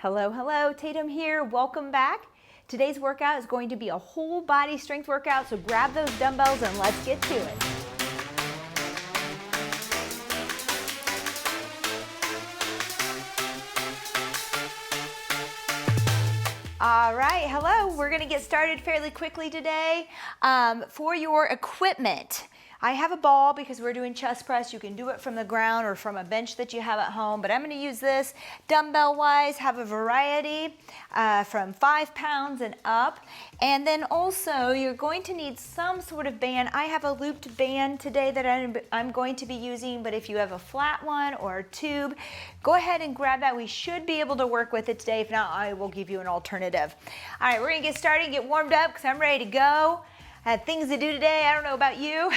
Hello, hello, Tatum here, welcome back. Today's workout is going to be a whole body strength workout, so grab those dumbbells and let's get to it. All right, hello, we're gonna get started fairly quickly today. For your equipment, I have a ball because we're doing chest press. You can do it from the ground or from a bench that you have at home, but I'm gonna use this dumbbell-wise, have a variety from 5 pounds and up. And then also, you're going to need some sort of band. I have a looped band today that I'm going to be using, but if you have a flat one or a tube, go ahead and grab that. We should be able to work with it today. If not, I will give you an alternative. All right, we're gonna get started, get warmed up because I'm ready to go. I had things to do today, I don't know about you.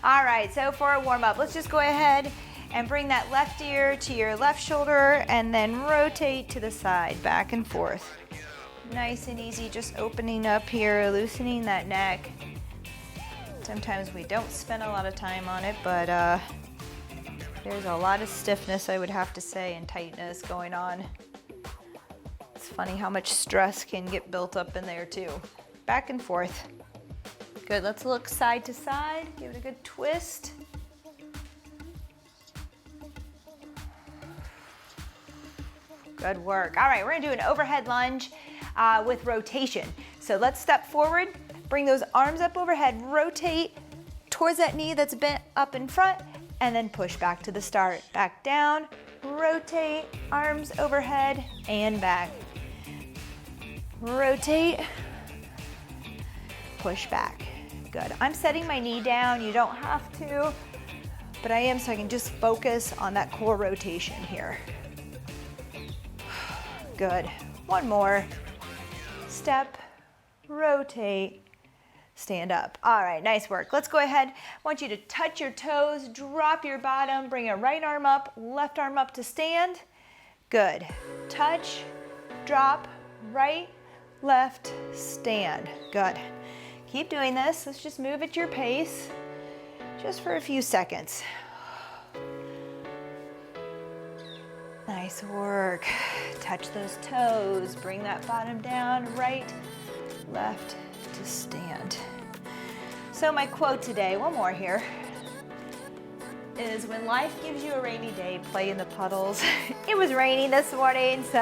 All right, so for a warm up, let's just go ahead and bring that left ear to your left shoulder and then rotate to the side, back and forth. Nice and easy, just opening up here, loosening that neck. Sometimes we don't spend a lot of time on it, but there's a lot of stiffness, I would have to say, and tightness going on. It's funny how much stress can get built up in there too. Back and forth. Good, let's look side to side. Give it a good twist. Good work. All right, we're gonna do an overhead lunge with rotation. So let's step forward, bring those arms up overhead, rotate towards that knee that's bent up in front, and then push back to the start. Back down, rotate, arms overhead, and back. Rotate, push back. Good. I'm setting my knee down. You don't have to, but I am so I can just focus on that core rotation here. Good. One more. Step, rotate, stand up. All right, nice work. Let's go ahead. I want you to touch your toes, drop your bottom, bring your right arm up, left arm up to stand. Good. Touch, drop, right, left, stand. Good. Keep doing this. Let's just move at your pace, just for a few seconds. Nice work. Touch those toes. Bring that bottom down. Right, left to stand. So my quote today, one more here, is when life gives you a rainy day, play in the puddles. It was raining this morning, so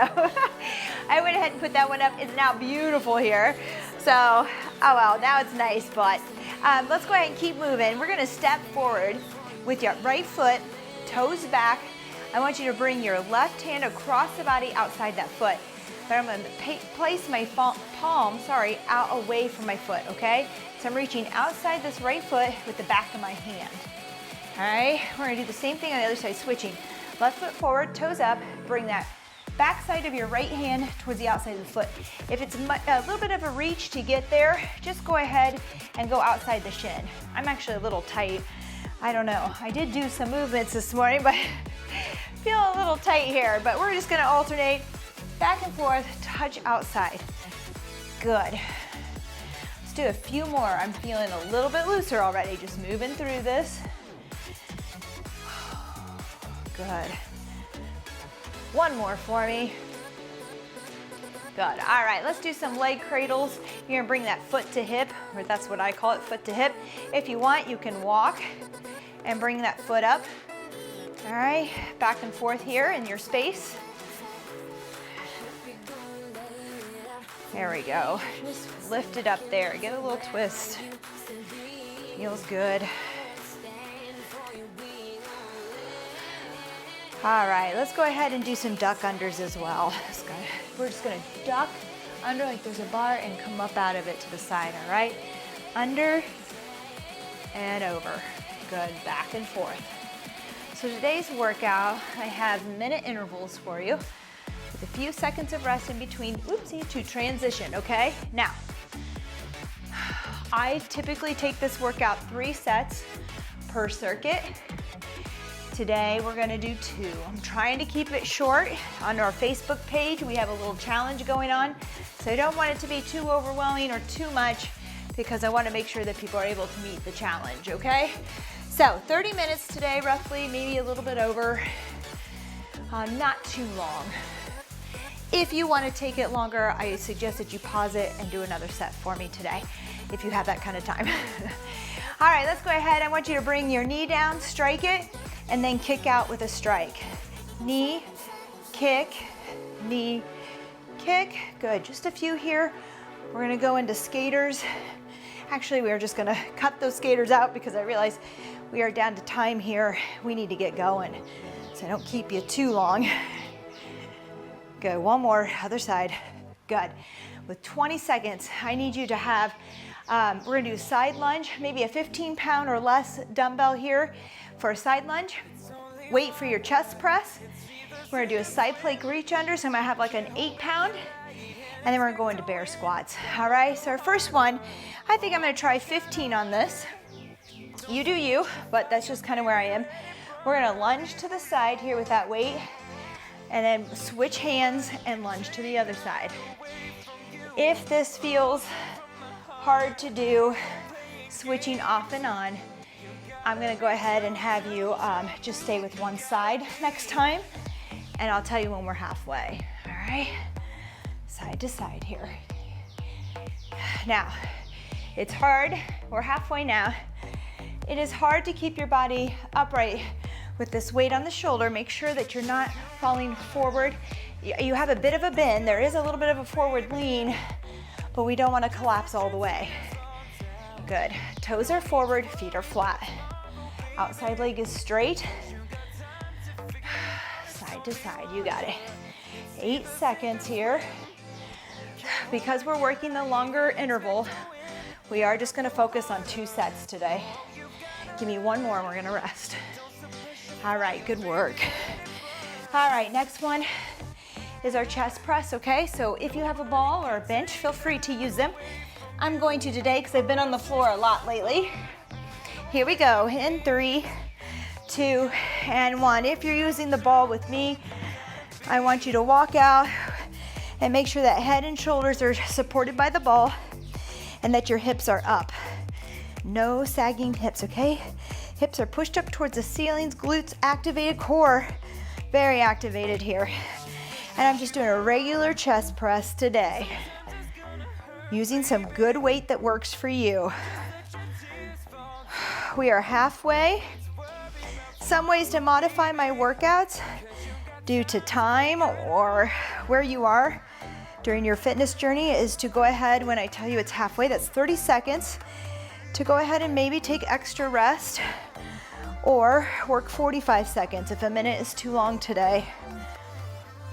I went ahead and put that one up. It's now beautiful here. So, oh well, now it's nice, but let's go ahead and keep moving. We're gonna step forward with your right foot, toes back. I want you to bring your left hand across the body outside that foot. But I'm gonna place my palm, out away from my foot, okay? So I'm reaching outside this right foot with the back of my hand. All right, we're gonna do the same thing on the other side, switching. Left foot forward, toes up, bring that back side of your right hand towards the outside of the foot. If it's a little bit of a reach to get there, just go ahead and go outside the shin. I'm actually a little tight. I don't know. I did do some movements this morning, but feel a little tight here. But we're just gonna alternate back and forth, touch outside. Good. Let's do a few more. I'm feeling a little bit looser already, just moving through this. Good. One more for me. Good. All right, let's do some leg cradles. You're gonna bring that foot to hip, or that's what I call it, foot to hip. If you want, you can walk and bring that foot up. All right, back and forth here in your space. There we go. Just lift it up there. Get a little twist. Feels good. All right, let's go ahead and do some duck unders as well. We're just gonna duck under like there's a bar and come up out of it to the side, all right? Under and over. Good, back and forth. So today's workout, I have minute intervals for you with a few seconds of rest in between, to transition, okay? Now, I typically take this workout 3 sets per circuit. Today we're gonna do 2. I'm trying to keep it short. On our Facebook page, we have a little challenge going on. So I don't want it to be too overwhelming or too much because I wanna make sure that people are able to meet the challenge, okay? So 30 minutes today, roughly, maybe a little bit over, not too long. If you want to take it longer, I suggest that you pause it and do another set for me today, if you have that kind of time. All right, let's go ahead. I want you to bring your knee down, strike it, and then kick out with a strike. Knee, kick, knee, kick. Good, just a few here. We're gonna go into skaters. Actually, we are just gonna cut those skaters out because I realize we are down to time here. We need to get going, so I don't keep you too long. Good, one more, other side. Good. With 20 seconds, I need you to have, we're gonna do side lunge, maybe a 15-pound or less dumbbell here for a side lunge. Wait for your chest press. We're gonna do a side plank reach under, so I'm gonna have like an 8-pound, and then we're gonna go into bear squats. All right, so our first one, I think I'm gonna try 15 on this. You do you, but that's just kind of where I am. We're gonna lunge to the side here with that weight, and then switch hands and lunge to the other side. If this feels hard to do, switching off and on, I'm gonna go ahead and have you just stay with one side next time, and I'll tell you when we're halfway, all right? Side to side here. Now, it's hard, we're halfway now. It is hard to keep your body upright with this weight on the shoulder. Make sure that you're not falling forward. You have a bit of a bend. There is a little bit of a forward lean, but we don't want to collapse all the way. Good. Toes are forward, feet are flat. Outside leg is straight. Side to side, you got it. 8 seconds here. Because we're working the longer interval, we are just gonna focus on 2 sets today. Give me one more and we're gonna rest. All right, good work. All right, next one is our chest press, okay? So if you have a ball or a bench, feel free to use them. I'm going to today because I've been on the floor a lot lately. Here we go, in 3, 2, and 1. If you're using the ball with me, I want you to walk out and make sure that head and shoulders are supported by the ball and that your hips are up. No sagging hips, okay? Hips are pushed up towards the ceilings, glutes activated, core very activated here. And I'm just doing a regular chest press today, using some good weight that works for you. We are halfway. Some ways to modify my workouts due to time or where you are during your fitness journey is to go ahead when I tell you it's halfway, that's 30 seconds, to go ahead and maybe take extra rest or work 45 seconds if a minute is too long today.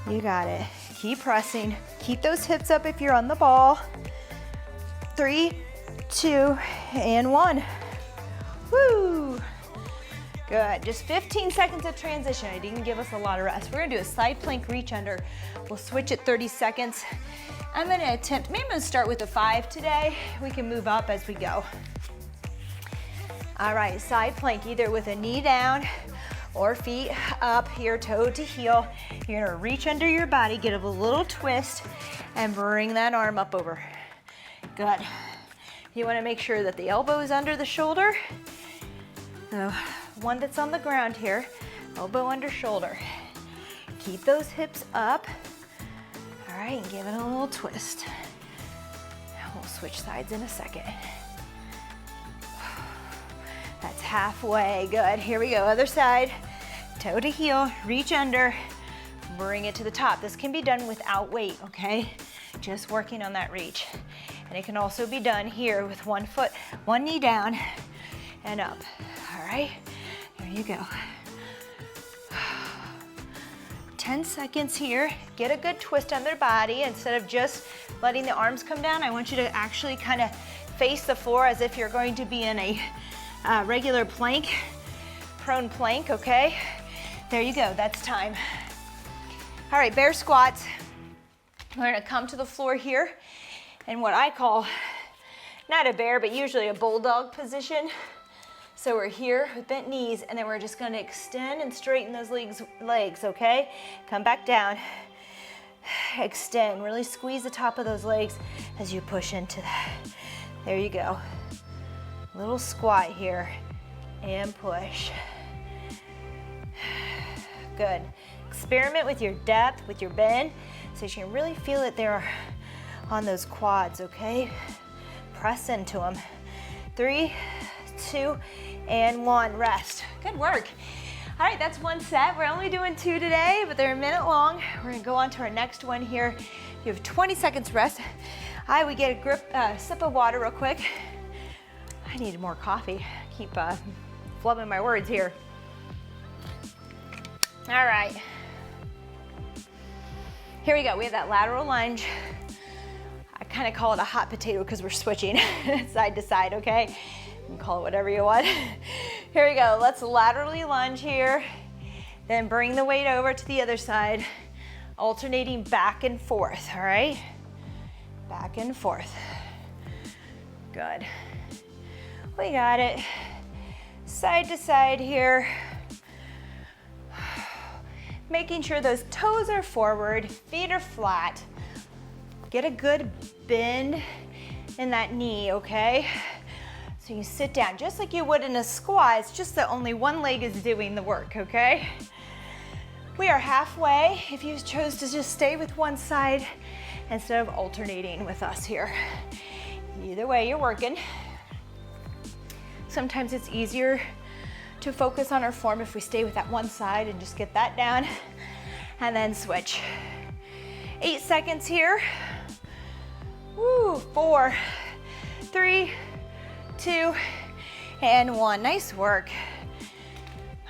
You got it. Keep pressing. Keep those hips up if you're on the ball. 3, 2, and 1. Woo! Good. Just 15 seconds of transition. I didn't give us a lot of rest. We're gonna do a side plank reach under. We'll switch at 30 seconds. I'm gonna attempt, maybe I'm gonna start with a 5 today. We can move up as we go. All right, side plank, either with a knee down or feet up here, toe to heel. You're gonna reach under your body, get a little twist, and bring that arm up over. Good. You wanna make sure that the elbow is under the shoulder. The one that's on the ground here, elbow under shoulder. Keep those hips up. All right, and give it a little twist. We'll switch sides in a second. That's halfway, good. Here we go, other side. Toe to heel, reach under, bring it to the top. This can be done without weight, okay? Just working on that reach. And it can also be done here with one foot, one knee down and up. All right, there you go. 10 seconds here. Get a good twist on their body. Instead of just letting the arms come down, I want you to actually kind of face the floor as if you're going to be in a regular plank, prone plank, okay? There you go, that's time. All right, bear squats. We're gonna come to the floor here in what I call, not a bear, but usually a bulldog position. So we're here with bent knees, and then we're just gonna extend and straighten those legs, okay? Come back down, extend, really squeeze the top of those legs as you push into that. There you go. Little squat here and push. Good. experiment with your depth, with your bend, so you can really feel it there on those quads, okay? Press into them. 3, 2, and 1, rest. Good work. All right, that's one set. We're only doing 2 today, but they're a minute long. We're gonna go on to our next one here. You have 20 seconds rest. I would get a sip of water real quick. I need more coffee. Keep flubbing my words here. All right. Here we go. We have that lateral lunge. I kind of call it a hot potato because we're switching side to side, okay? You can call it whatever you want. Here we go. Let's laterally lunge here. Then bring the weight over to the other side, alternating back and forth, all right? Back and forth. Good. We got it. Side to side here. Making sure those toes are forward, feet are flat. Get a good bend in that knee, okay? So you sit down just like you would in a squat. It's just that only one leg is doing the work, okay? We are halfway. If you chose to just stay with one side instead of alternating with us here. Either way, you're working. Sometimes it's easier to focus on our form if we stay with that one side and just get that down and then switch. 8 seconds here. Woo, 4, 3, 2, and 1. Nice work.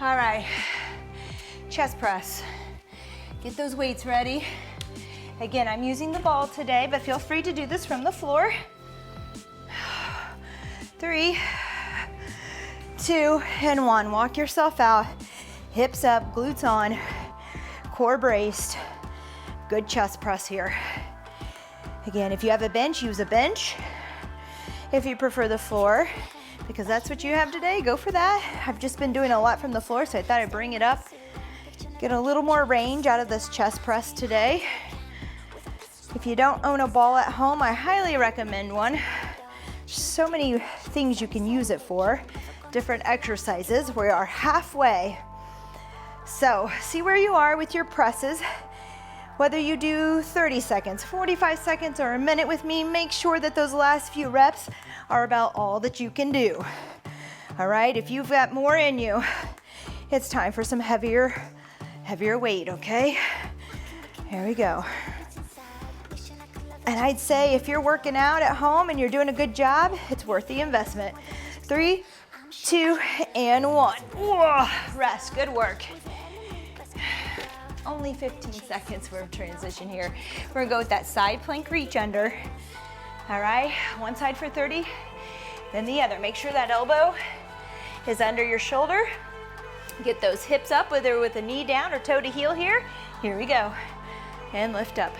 All right, chest press. Get those weights ready. Again, I'm using the ball today, but feel free to do this from the floor. 3, 2, and 1. Walk yourself out. Hips up, glutes on, core braced. Good chest press here. Again, if you have a bench, use a bench. If you prefer the floor, because that's what you have today, go for that. I've just been doing a lot from the floor, so I thought I'd bring it up. Get a little more range out of this chest press today. If you don't own a ball at home, I highly recommend one. So many things you can use it for. Different exercises. We are halfway. So see where you are with your presses. Whether you do 30 seconds, 45 seconds, or a minute with me, make sure that those last few reps are about all that you can do. All right, if you've got more in you, it's time for some heavier weight, okay? Here we go. And I'd say if you're working out at home and you're doing a good job, it's worth the investment. 3, 2, and 1. Whoa, rest, good work. Only 15 seconds for transition here. We're gonna go with that side plank reach under. All right, one side for 30, then the other. Make sure that elbow is under your shoulder. Get those hips up, whether with a knee down or toe to heel here. Here we go, and lift up.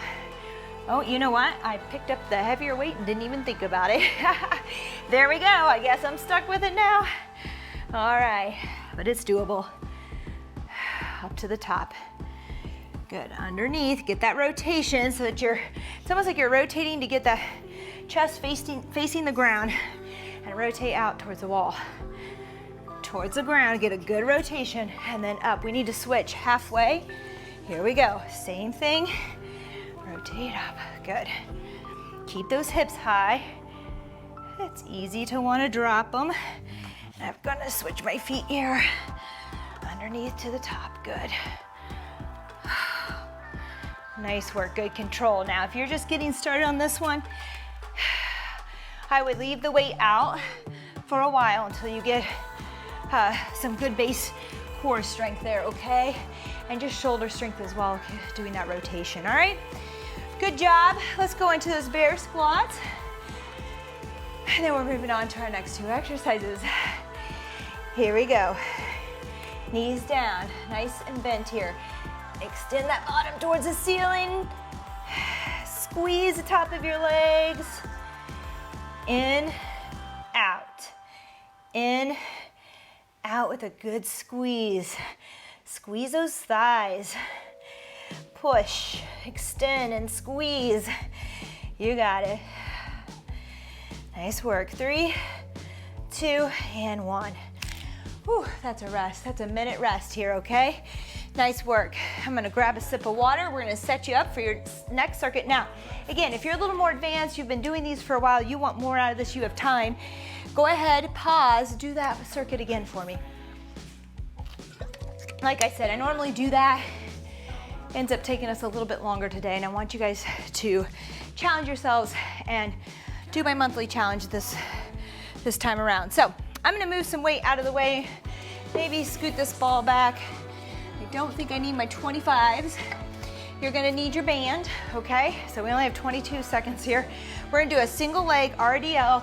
Oh, you know what? I picked up the heavier weight and didn't even think about it. There we go. I guess I'm stuck with it now. All right, but it's doable. Up to the top. Good, underneath, get that rotation so that it's almost like you're rotating to get the chest facing the ground and rotate out towards the wall. Towards the ground, get a good rotation, and then up. We need to switch halfway. Here we go, same thing. Rotate up, good. Keep those hips high. It's easy to want to drop them. And I'm gonna switch my feet here. Underneath to the top, good. Nice work, good control. Now, if you're just getting started on this one, I would leave the weight out for a while until you get some good base core strength there, okay? And just shoulder strength as well, doing that rotation, all right? Good job. Let's go into those bear squats. And then we're moving on to our next 2 exercises. Here we go. Knees down, nice and bent here. Extend that bottom towards the ceiling. Squeeze the top of your legs. In, out. In, out with a good squeeze. Squeeze those thighs. Push, extend, and squeeze. You got it. Nice work. 3, 2, and 1. Whew, that's a rest. That's a minute rest here, okay? Nice work. I'm gonna grab a sip of water. We're gonna set you up for your next circuit. Now, again, if you're a little more advanced, you've been doing these for a while, you want more out of this, you have time, go ahead, pause, do that circuit again for me. Like I said, I normally do that. Ends up taking us a little bit longer today, and I want you guys to challenge yourselves and do my monthly challenge this time around. So I'm gonna move some weight out of the way, maybe scoot this ball back. I don't think I need my 25s. You're gonna need your band, okay? So we only have 22 seconds here. We're gonna do a single leg RDL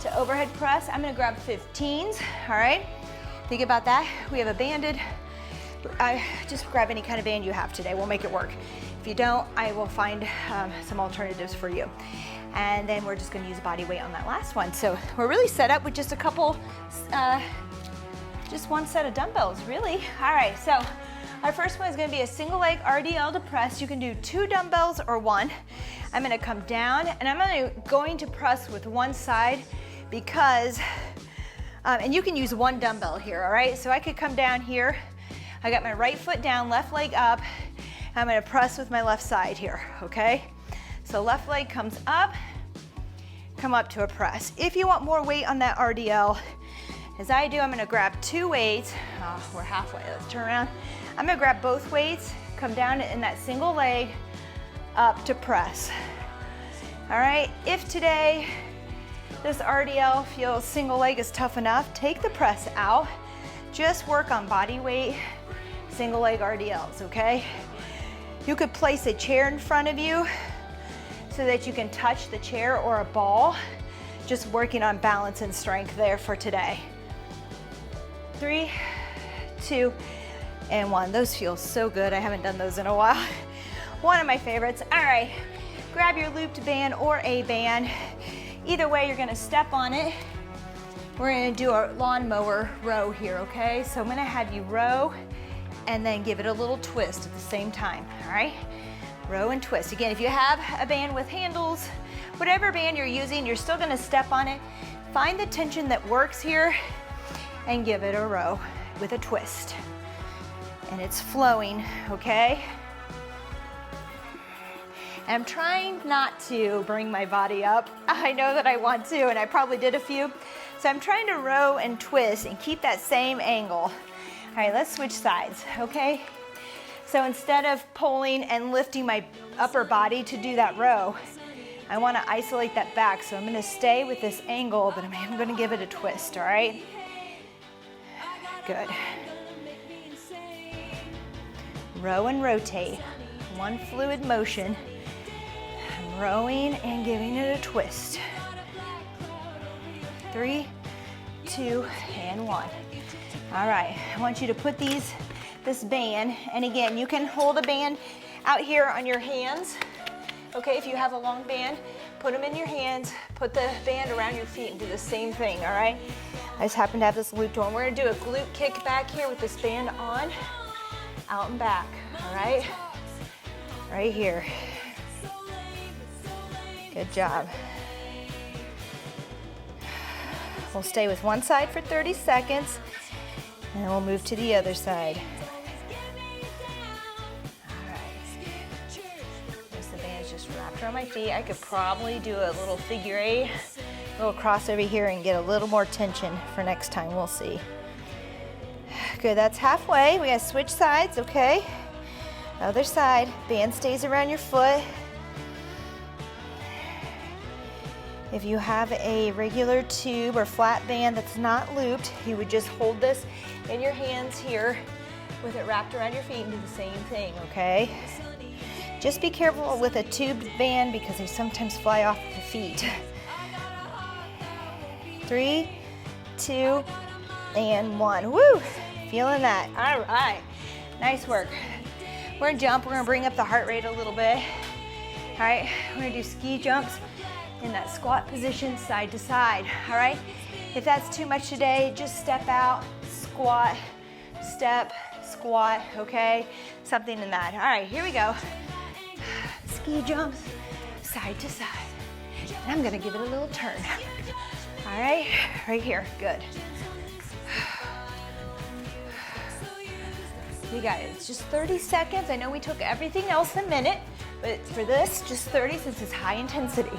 to overhead press. I'm gonna grab 15s, all right? Think about that. We have a banded, just grab any kind of band you have today. We'll make it work. If you don't, I will find some alternatives for you. And then we're just gonna use body weight on that last one. So we're really set up with just a couple, just one set of dumbbells, really. All right, so our first one is gonna be a single leg RDL depress. You can do 2 dumbbells or 1. I'm gonna come down and I'm going to press with one side because, and you can use 1 dumbbell here, all right? So I could come down here. I got my right foot down, left leg up. I'm gonna press with my left side here, okay? So left leg comes up, come up to a press. If you want more weight on that RDL, as I do, I'm gonna grab 2 weights. Oh, we're halfway, let's turn around. I'm gonna grab both weights, come down in that single leg, up to press. All right, if today this RDL feels single leg is tough enough, take the press out. Just work on body weight, single leg RDLs, okay? You could place a chair in front of you so that you can touch the chair or a ball. Just working on balance and strength there for today. 3, 2, and 1. Those feel so good. I haven't done those in a while. One of my favorites. All right, grab your looped band or a band. Either way, you're gonna step on it. We're gonna do a lawnmower row here, okay? So I'm gonna have you row and then give it a little twist at the same time, all right? Row and twist. Again, if you have a band with handles, whatever band you're using, you're still gonna step on it. Find the tension that works here and give it a row with a twist. And it's flowing, okay? And I'm trying not to bring my body up. I know that I want to, and I probably did a few. So I'm trying to row and twist and keep that same angle. All right, let's switch sides, okay? So instead of pulling and lifting my upper body to do that row, I wanna isolate that back. So I'm gonna stay with this angle, but I'm gonna give it a twist, all right? Good. Row and rotate, one fluid motion. I'm rowing and giving it a twist. 3, 2, and 1. All right, I want you to put this band, and again, you can hold a band out here on your hands. Okay, if you have a long band, put them in your hands, put the band around your feet and do the same thing, all right? I just happen to have this looped on. We're gonna do a glute kick back here with this band on, out and back, all right? Right here. Good job. We'll stay with one side for 30 seconds, and then we'll move to the other side. All right. There's the band's just wrapped around my feet. I could probably do a little figure 8, a little cross over here and get a little more tension for next time. We'll see. Good, that's halfway. We gotta switch sides, okay? Other side, band stays around your foot. If you have a regular tube or flat band that's not looped, you would just hold this in your hands here with it wrapped around your feet and do the same thing, okay? Just be careful with a tubed band because they sometimes fly off the feet. 3, 2, and 1. Woo! Feeling that. All right. Nice work. We're gonna jump. We're gonna bring up the heart rate a little bit. All right. We're gonna do ski jumps in that squat position, side to side. All right. If that's too much today, just step out, squat, step, squat, okay? Something in that. All right, here we go. Ski jumps, side to side. And I'm gonna give it a little turn. All right, right here, good. You got it. It's just 30 seconds. I know we took everything else a minute, but for this, just 30 since it's high intensity.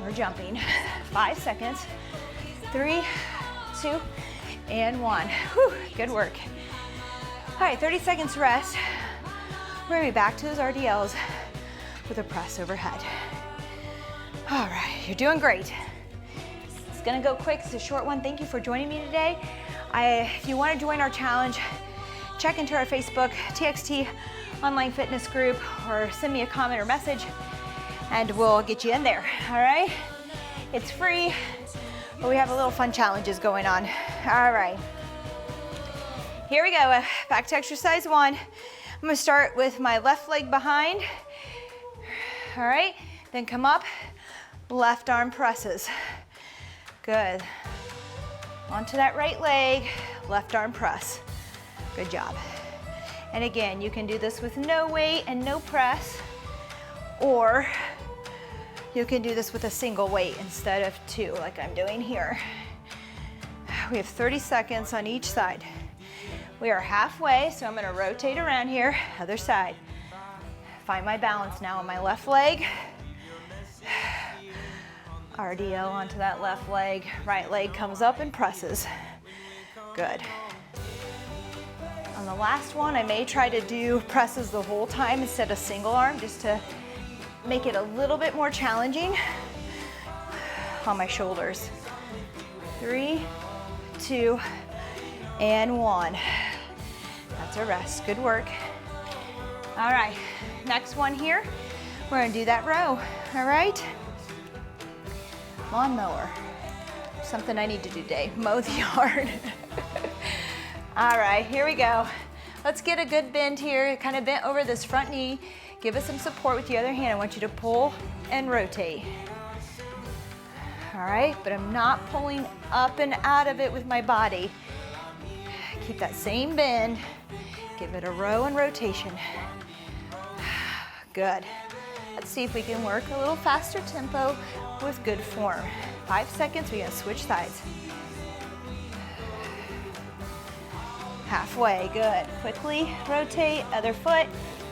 We're jumping. 5 seconds. 3, 2, and 1. Whew, good work. All right, 30 seconds rest. We're gonna be back to those RDLs with a press overhead. All right, you're doing great. It's gonna go quick, it's a short one. Thank you for joining me today. If you wanna join our challenge, check into our Facebook TXT online fitness group or send me a comment or message and we'll get you in there, all right? It's free, but we have a little fun challenges going on. All right, here we go, back to exercise 1. I'm gonna start with my left leg behind, all right? Then come up, left arm presses. Good. Onto that right leg, left arm press. Good job. And again, you can do this with no weight and no press, or you can do this with a single weight instead of 2, like I'm doing here. We have 30 seconds on each side. We are halfway, so I'm gonna rotate around here, other side. Find my balance now on my left leg. RDL onto that left leg. Right leg comes up and presses. Good. On the last one, I may try to do presses the whole time instead of single arm, just to make it a little bit more challenging on my shoulders. 3, 2, and 1. That's a rest. Good work. All right, next one here. We're gonna do that row, all right? Lawnmower. Something I need to do today, mow the yard. All right, here we go. Let's get a good bend here, kind of bent over this front knee. Give us some support with the other hand. I want you to pull and rotate. All right, but I'm not pulling up and out of it with my body. Keep that same bend. Give it a row and rotation. Good. Let's see if we can work a little faster tempo with good form. 5 seconds, we're gonna switch sides. Halfway, good. Quickly rotate, other foot.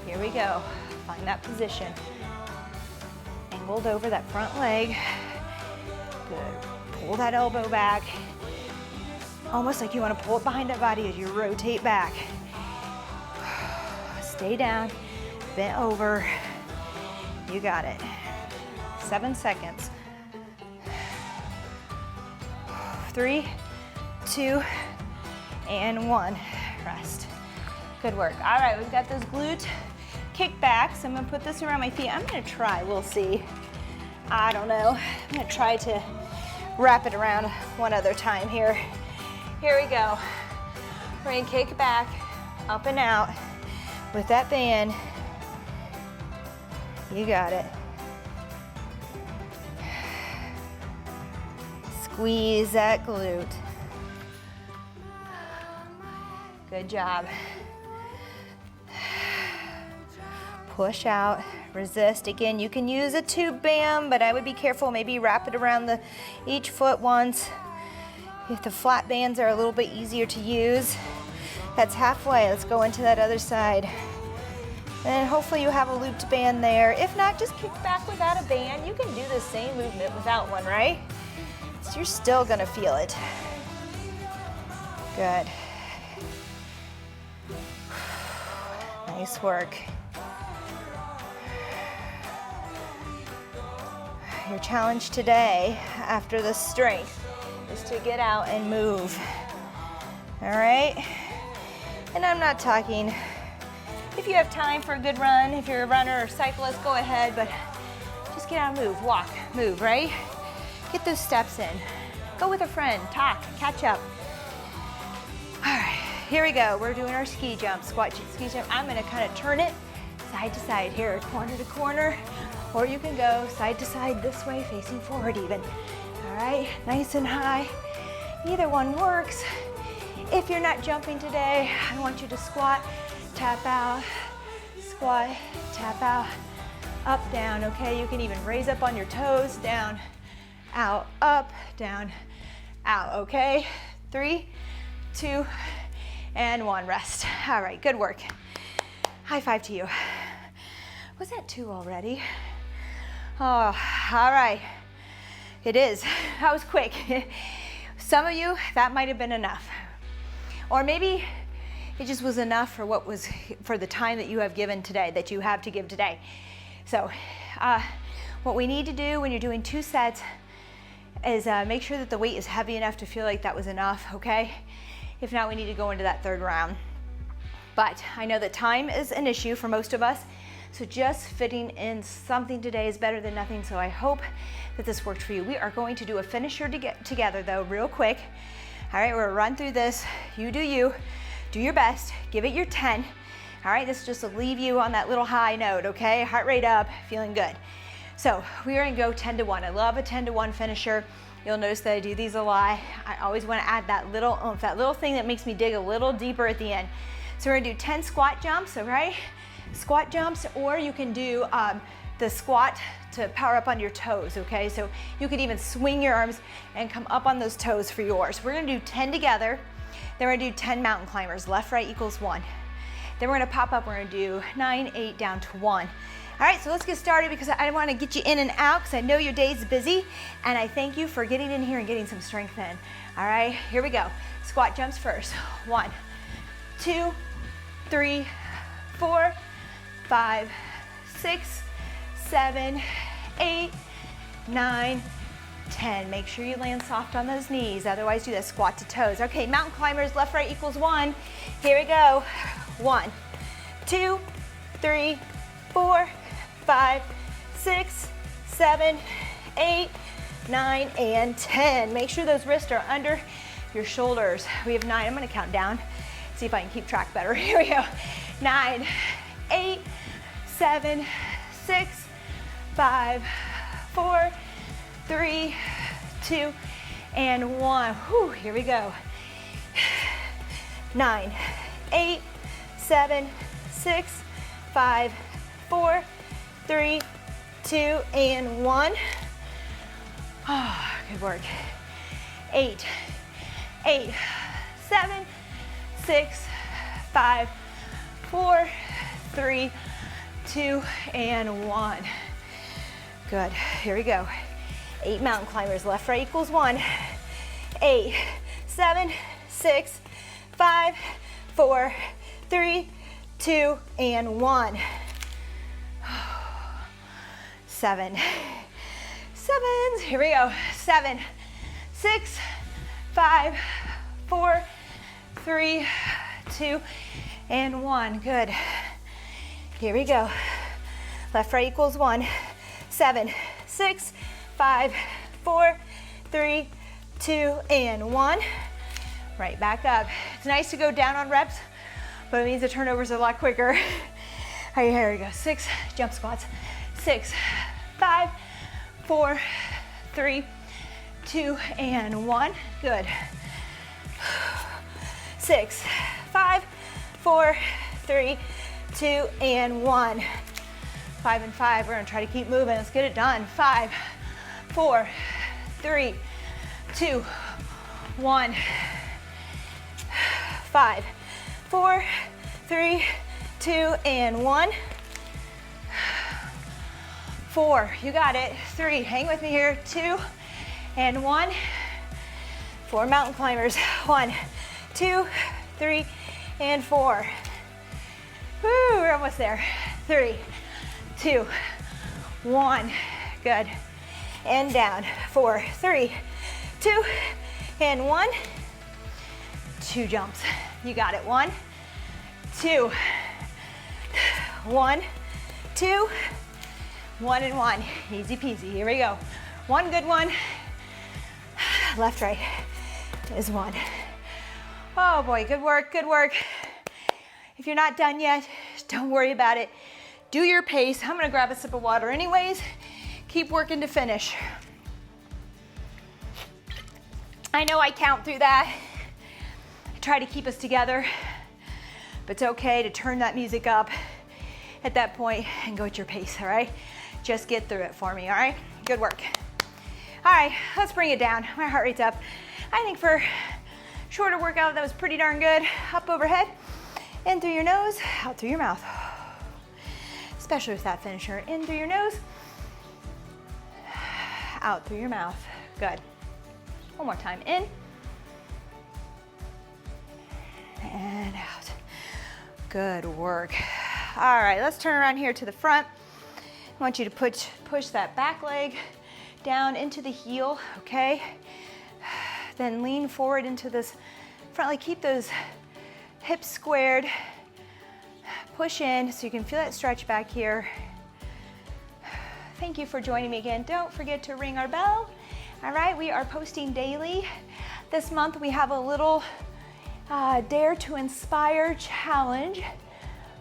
Here we go. Find that position. Angled over that front leg. Good. Pull that elbow back. Almost like you want to pull it behind that body as you rotate back. Stay down, bent over. You got it. 7 seconds. 3, 2, and 1. Rest. Good work. All right, we've got those glute kickbacks. I'm gonna put this around my feet. I'm gonna try, we'll see. I don't know. I'm gonna try to wrap it around one other time here. Here we go. We're gonna kick back, up and out with that band. You got it. Squeeze that glute. Good job. Push out, resist. Again, you can use a tube band, but I would be careful, maybe wrap it around each foot once. If the flat bands are a little bit easier to use. That's halfway, let's go into that other side. And hopefully you have a looped band there. If not, just kick back without a band. You can do the same movement without one, right? So you're still gonna feel it. Good. Nice work. Your challenge today, after the strength, is to get out and move. All right? And I'm not talking, if you have time for a good run, if you're a runner or cyclist, go ahead, but just get out and move, walk, move, right? Get those steps in. Go with a friend, talk, catch up. All right, here we go. We're doing our ski jump, squat ski jump. I'm gonna kind of turn it side to side here, corner to corner, or you can go side to side this way, facing forward even. All right, nice and high. Either one works. If you're not jumping today, I want you to squat, tap out, squat, tap out, up, down, okay? You can even raise up on your toes, down, out, up, down, out, okay? 3, 2, and 1, rest. All right, good work. High five to you. Was that 2 already? Oh, all right. It is. That was quick. Some of you, that might have been enough. Or maybe it just was enough for for the time that you have given today, that you have to give today. So what we need to do when you're doing 2 sets is make sure that the weight is heavy enough to feel like that was enough, okay? If not, we need to go into that 3rd round. But I know that time is an issue for most of us, so just fitting in something today is better than nothing, so I hope that this worked for you. We are going to do a finisher together though, real quick. All right, we're gonna run through this. You do you, do your best, give it your 10. All right, this is just to leave you on that little high note, okay? Heart rate up, feeling good. So we are gonna go 10 to 1. I love a 10 to 1 finisher. You'll notice that I do these a lot. I always wanna add that little oomph, that little thing that makes me dig a little deeper at the end. So we're gonna do 10 squat jumps, okay? Squat jumps, or you can do the squat to power up on your toes, okay? So you could even swing your arms and come up on those toes for yours. We're gonna do 10 together, then we're gonna do 10 mountain climbers, left, right equals 1. Then we're gonna pop up, we're gonna do 9, 8, down to 1. All right, so let's get started because I wanna get you in and out because I know your day's busy, and I thank you for getting in here and getting some strength in. All right, here we go. Squat jumps first. 1, 2, 3, 4, 5, 6, 7, 8, 9, 10. Make sure you land soft on those knees, otherwise do that squat to toes. Okay, mountain climbers, left, right equals 1. Here we go. 1, 2, 3, 4, 5, 6, 7, 8, 9, and 10. Make sure those wrists are under your shoulders. We have 9. I'm gonna count down, see if I can keep track better. Here we go. 9, 8, 7, 6, 5, 4, 3, 2, and 1. Whew, here we go. 9, 8, 7, 6, 5, 4, 3, 2, and 1. Oh, good work. 8, 8, 7, 6, 5, 4, 3, 2, and 1. Good, here we go. 8 mountain climbers, left, right equals 1. 8, 7, 6, 5, 4, 3, 2, and 1. 7, 7s, here we go. 7, 6, 5, 4, 3, 2, and 1. Good. Here we go. Left, right equals 1. 7, 6, 5, 4, 3, 2, and 1. Right back up. It's nice to go down on reps, but it means the turnovers are a lot quicker. All right, here we go. 6 jump squats. 6, 5, 4, 3, 2, and 1. Good. 6, 5, 4, 3, 2, and 1. 5 and 5. We're gonna try to keep moving. Let's get it done. 5, 4, 3, 2, 1. 5, 4, 3, 2, and 1. 4, you got it. 3, hang with me here. 2, and 1. 4 mountain climbers. 1, 2, 3, and 4. Woo, we're almost there. 3, 2, 1. Good. And down. 4, 3, 2, and 1. 2 jumps. You got it. 1, 2, 1, 2, 1, and 1. Easy peasy. Here we go. 1 good one. Left, right is 1. Oh boy, good work, good work. If you're not done yet, don't worry about it. Do your pace. I'm gonna grab a sip of water anyways. Keep working to finish. I know I count through that. I try to keep us together, but it's okay to turn that music up at that point and go at your pace, all right? Just get through it for me, all right? Good work. All right, let's bring it down. My heart rate's up. I think for shorter workout that was pretty darn good. Up overhead, in through your nose, out through your mouth. Especially with that finisher. In through your nose, out through your mouth. Good. One more time. In and out. Good work. All right, let's turn around here to the front. I want you to push that back leg down into the heel, okay? Then lean forward into this front leg. Keep those hips squared. Push in so you can feel that stretch back here. Thank you for joining me again. Don't forget to ring our bell. All right, we are posting daily. This month we have a little Dare to Inspire challenge.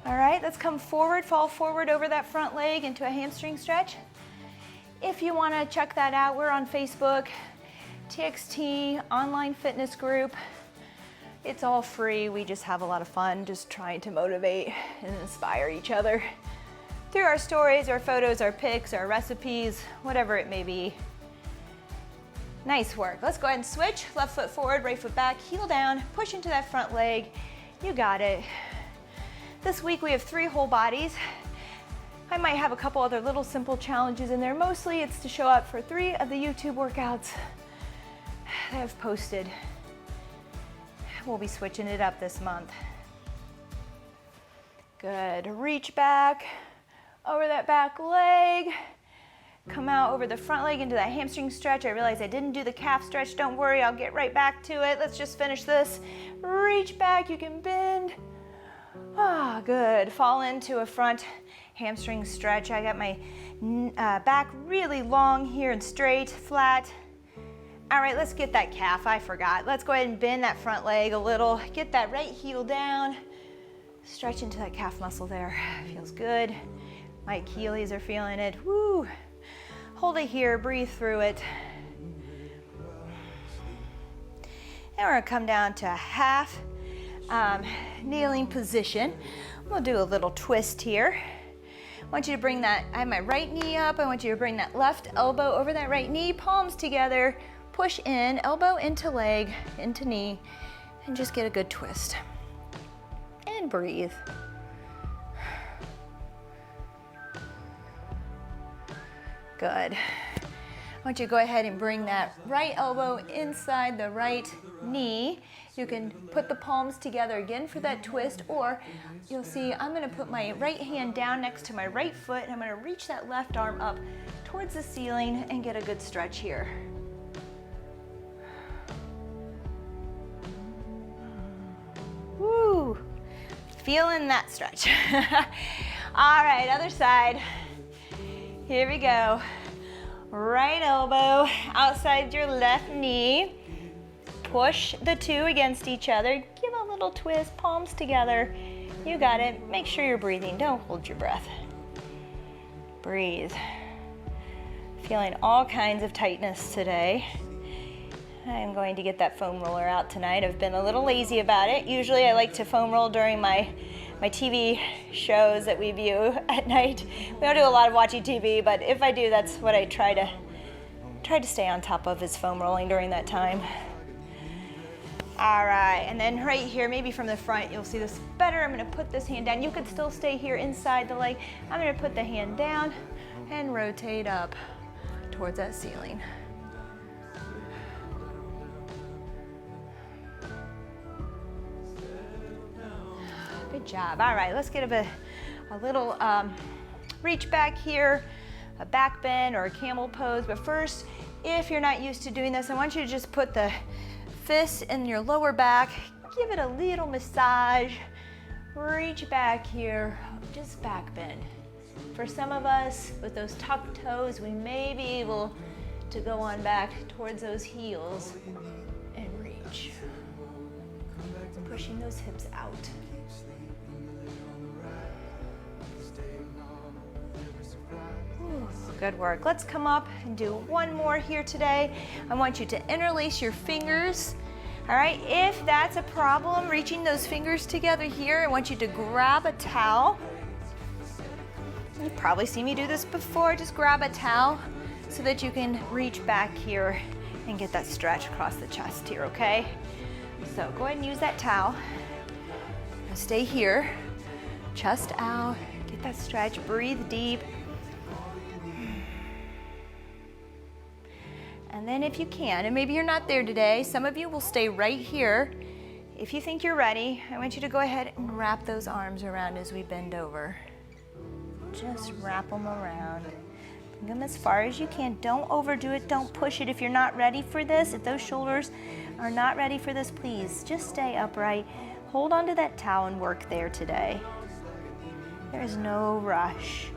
All right, let's come forward, fall forward over that front leg into a hamstring stretch. If you want to check that out, we're on Facebook, TXT, online fitness group. It's all free. We just have a lot of fun just trying to motivate and inspire each other through our stories, our photos, our pics, our recipes, whatever it may be. Nice work. Let's go ahead and switch. Left foot forward, right foot back, heel down, push into that front leg. You got it. This week we have 3 whole bodies. I might have a couple other little simple challenges in there. Mostly it's to show up for 3 of the YouTube workouts that I've posted. We'll be switching it up this month. Good. Reach back over that back leg. Come out over the front leg into that hamstring stretch. I realize I didn't do the calf stretch. Don't worry, I'll get right back to it. Let's just finish this. Reach back, you can bend. Ah, good. Fall into a front hamstring stretch. I got my back really long here and straight, flat. All right, let's get that calf. I forgot. Let's go ahead and bend that front leg a little. Get that right heel down. Stretch into that calf muscle there. Feels good. My Achilles are feeling it. Woo. Hold it here. Breathe through it. And we're going to come down to half kneeling position. We'll do a little twist here. I want you to bring that, I have my right knee up. I want you to bring that left elbow over that right knee, palms together. Push in, elbow into leg, into knee, and just get a good twist. And breathe. Good. I want you to go ahead and bring that right elbow inside the right knee. You can put the palms together again for that twist, or you'll see I'm going to put my right hand down next to my right foot, and I'm going to reach that left arm up towards the ceiling and get a good stretch here. Woo! Feeling that stretch. All right, other side. Here we go. Right elbow outside your left knee. Push the 2 against each other. Give a little twist, palms together. You got it. Make sure you're breathing. Don't hold your breath. Breathe. Feeling all kinds of tightness today. I'm going to get that foam roller out tonight. I've been a little lazy about it. Usually I like to foam roll during my TV shows that we view at night. We don't do a lot of watching TV, but if I do, that's what I try to stay on top of, is foam rolling during that time. All right, and then right here, maybe from the front, you'll see this better. I'm gonna put this hand down. You could still stay here inside the leg. I'm gonna put the hand down and rotate up towards that ceiling. Good job. All right, let's get a little reach back here, a back bend or a camel pose. But first, if you're not used to doing this, I want you to just put the fists in your lower back. Give it a little massage. Reach back here, just back bend. For some of us, with those tucked toes, we may be able to go on back towards those heels and reach. Pushing those hips out. Good work. Let's come up and do one more here today. I want you to interlace your fingers. All right, if that's a problem, reaching those fingers together here, I want you to grab a towel. You've probably seen me do this before. Just grab a towel so that you can reach back here and get that stretch across the chest here, okay? So go ahead and use that towel. Now stay here, chest out, get that stretch, breathe deep. And then if you can, and maybe you're not there today, some of you will stay right here. If you think you're ready, I want you to go ahead and wrap those arms around as we bend over. Just wrap them around. Bring them as far as you can. Don't overdo it, don't push it. If you're not ready for this, if those shoulders are not ready for this, please just stay upright. Hold on to that towel and work there today. There is no rush.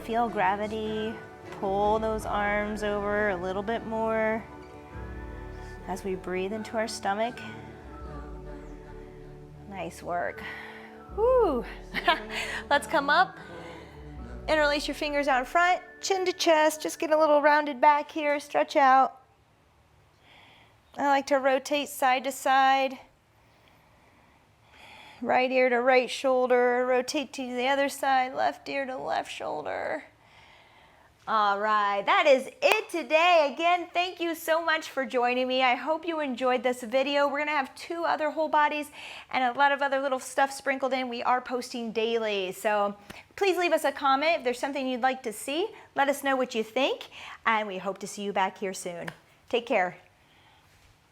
Feel gravity. Pull those arms over a little bit more as we breathe into our stomach. Nice work. Woo! Let's come up. Interlace your fingers out in front, chin to chest. Just get a little rounded back here. Stretch out. I like to rotate side to side. Right ear to right shoulder. Rotate to the other side. Left ear to left shoulder. All right, that is it today. Again, thank you so much for joining me. I hope you enjoyed this video. We're gonna have 2 other whole bodies and a lot of other little stuff sprinkled in. We are posting daily, so please leave us a comment if there's something you'd like to see. Let us know what you think, and we hope to see you back here soon. Take care.